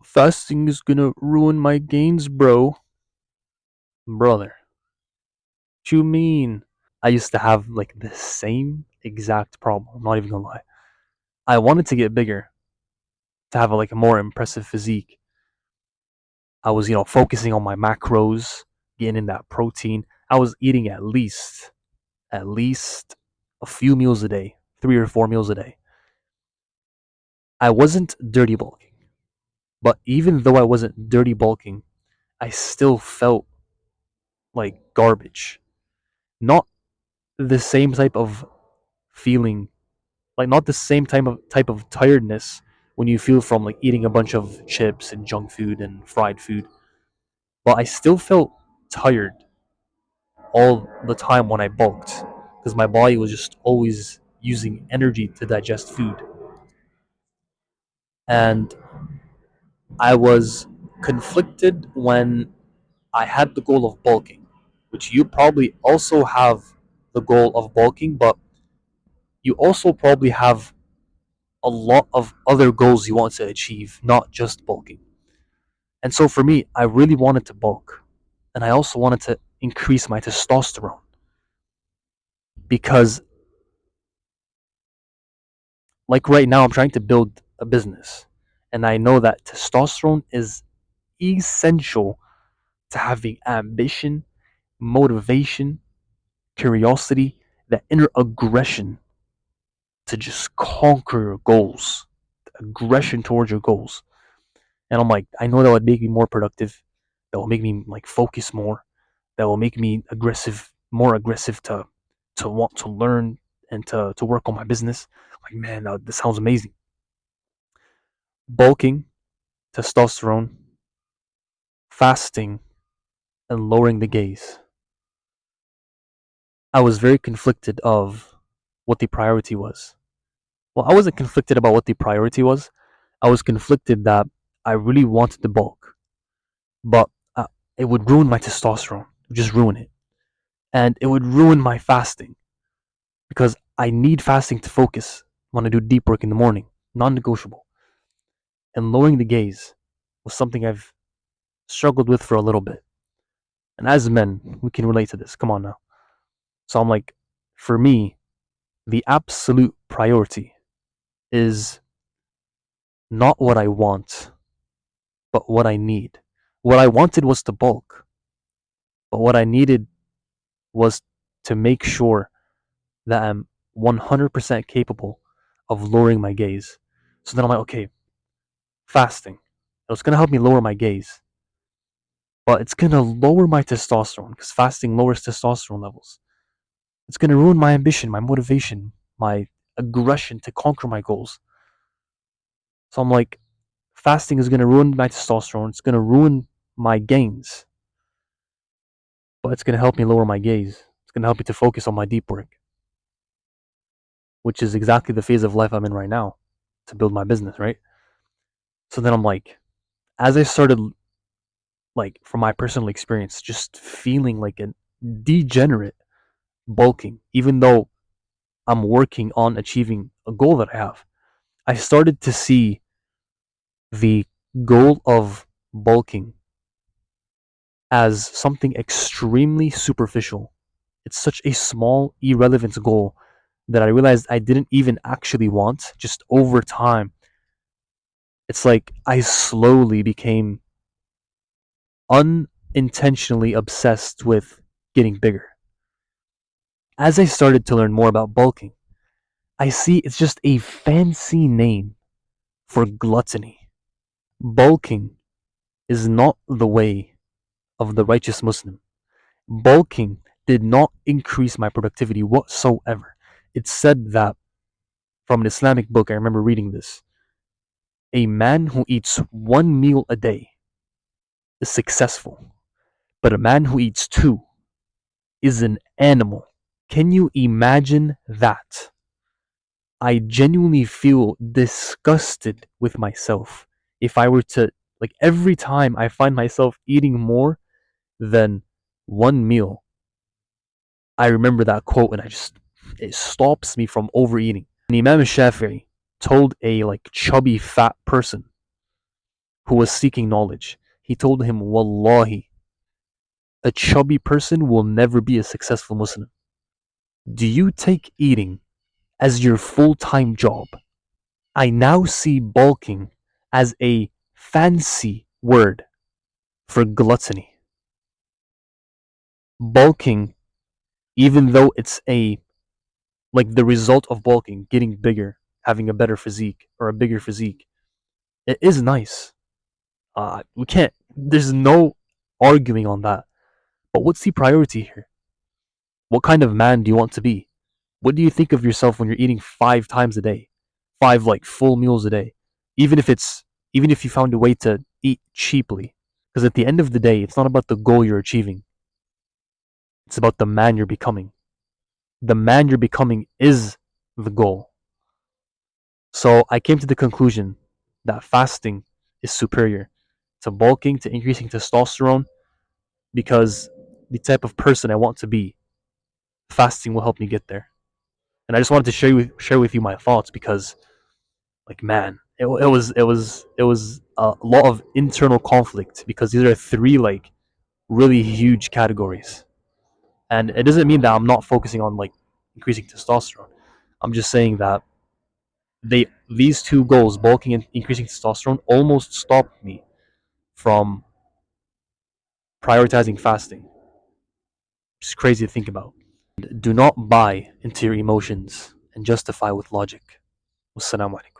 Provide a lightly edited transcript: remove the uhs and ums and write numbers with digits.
Fasting is gonna ruin my gains, bro. Brother, what you mean? I used to have like the same exact problem. I'm not even gonna lie. I wanted to get bigger, to have like a more impressive physique. I was, focusing on my macros, getting in that protein. I was eating at least a few meals a day, 3 or 4 meals a day. I wasn't dirty bulking, but even though I wasn't dirty bulking, I still felt like garbage. Not the same type of feeling, like not the same type of tiredness when you feel from like eating a bunch of chips and junk food and fried food. But I still felt tired all the time when I bulked because my body was just always using energy to digest food. And I was conflicted when I had the goal of bulking, which you probably also have the goal of bulking, but you also probably have a lot of other goals you want to achieve, not just bulking. And so for me, I really wanted to bulk. And I also wanted to increase my testosterone because, like right now, I'm trying to build a business. And I know that testosterone is essential to having ambition, motivation, curiosity, that inner aggression to just conquer your goals, aggression towards your goals. And I'm like, I know that would make me more productive. That will make me like focus more. That will make me aggressive, more aggressive to want to learn and to work on my business. Like, man, this sounds amazing. Bulking, testosterone, fasting, and lowering the gaze. I was very conflicted of what the priority was. Well, I wasn't conflicted about what the priority was. I was conflicted that I really wanted the bulk, but it would ruin my testosterone. It would just ruin it. And it would ruin my fasting because I need fasting to focus when I do deep work in the morning, non negotiable. And lowering the gaze was something I've struggled with for a little bit. And as men, we can relate to this. Come on now. So I'm like, for me, the absolute priority is not what I want, but what I need. What I wanted was to bulk, but what I needed was to make sure that I'm 100% capable of lowering my gaze. So then I'm like, okay, fasting. It's going to help me lower my gaze, but it's going to lower my testosterone because fasting lowers testosterone levels. It's going to ruin my ambition, my motivation, my aggression to conquer my goals. So I'm like, fasting is going to ruin my testosterone. It's going to ruin my gains, but it's going to help me lower my gaze. It's going to help me to focus on my deep work, which is exactly the phase of life I'm in right now to build my business, right? So then I'm like, as I started, like, from my personal experience, just feeling like a degenerate bulking, even though I'm working on achieving a goal that I have, I started to see the goal of bulking as something extremely superficial. It's such a small, irrelevant goal that I realized I didn't even actually want. Just over time, it's like I slowly became unintentionally obsessed with getting bigger. As I started to learn more about bulking, I see it's just a fancy name for gluttony. Bulking is not the way of the righteous Muslim. Bulking did not increase my productivity whatsoever. It said that from an Islamic book, I remember reading this. A man who eats one meal a day is successful, but a man who eats two is an animal. Can you imagine that? I genuinely feel disgusted with myself if I were to, like, every time I find myself eating more than one meal, I remember that quote and it stops me from overeating. And Imam Shafi'i told a like chubby fat person, who was seeking knowledge. He told him, Wallahi, a chubby person will never be a successful Muslim. Do you take eating as your full time job? I now see bulking as a fancy word for gluttony. Bulking, even though it's a like the result of bulking, getting bigger, having a better physique or a bigger physique, it is nice. We can't. There's no arguing on that. But what's the priority here? What kind of man do you want to be? What do you think of yourself when you're eating 5 times a day, five like full meals a day, even if it's even if you found a way to eat cheaply? Because at the end of the day, it's not about the goal you're achieving. It's about the man you're becoming. The man you're becoming is the goal. So I came to the conclusion that fasting is superior to bulking, to increasing testosterone, because the type of person I want to be, fasting will help me get there. And I just wanted to share with you my thoughts because, like, man, it was a lot of internal conflict because these are three like really huge categories, and it doesn't mean that I'm not focusing on like increasing testosterone. I'm just saying that these two goals, bulking and increasing testosterone, almost stopped me from prioritizing fasting. It's crazy to think about. Do not buy into your emotions and justify with logic. Wassalamu alaikum.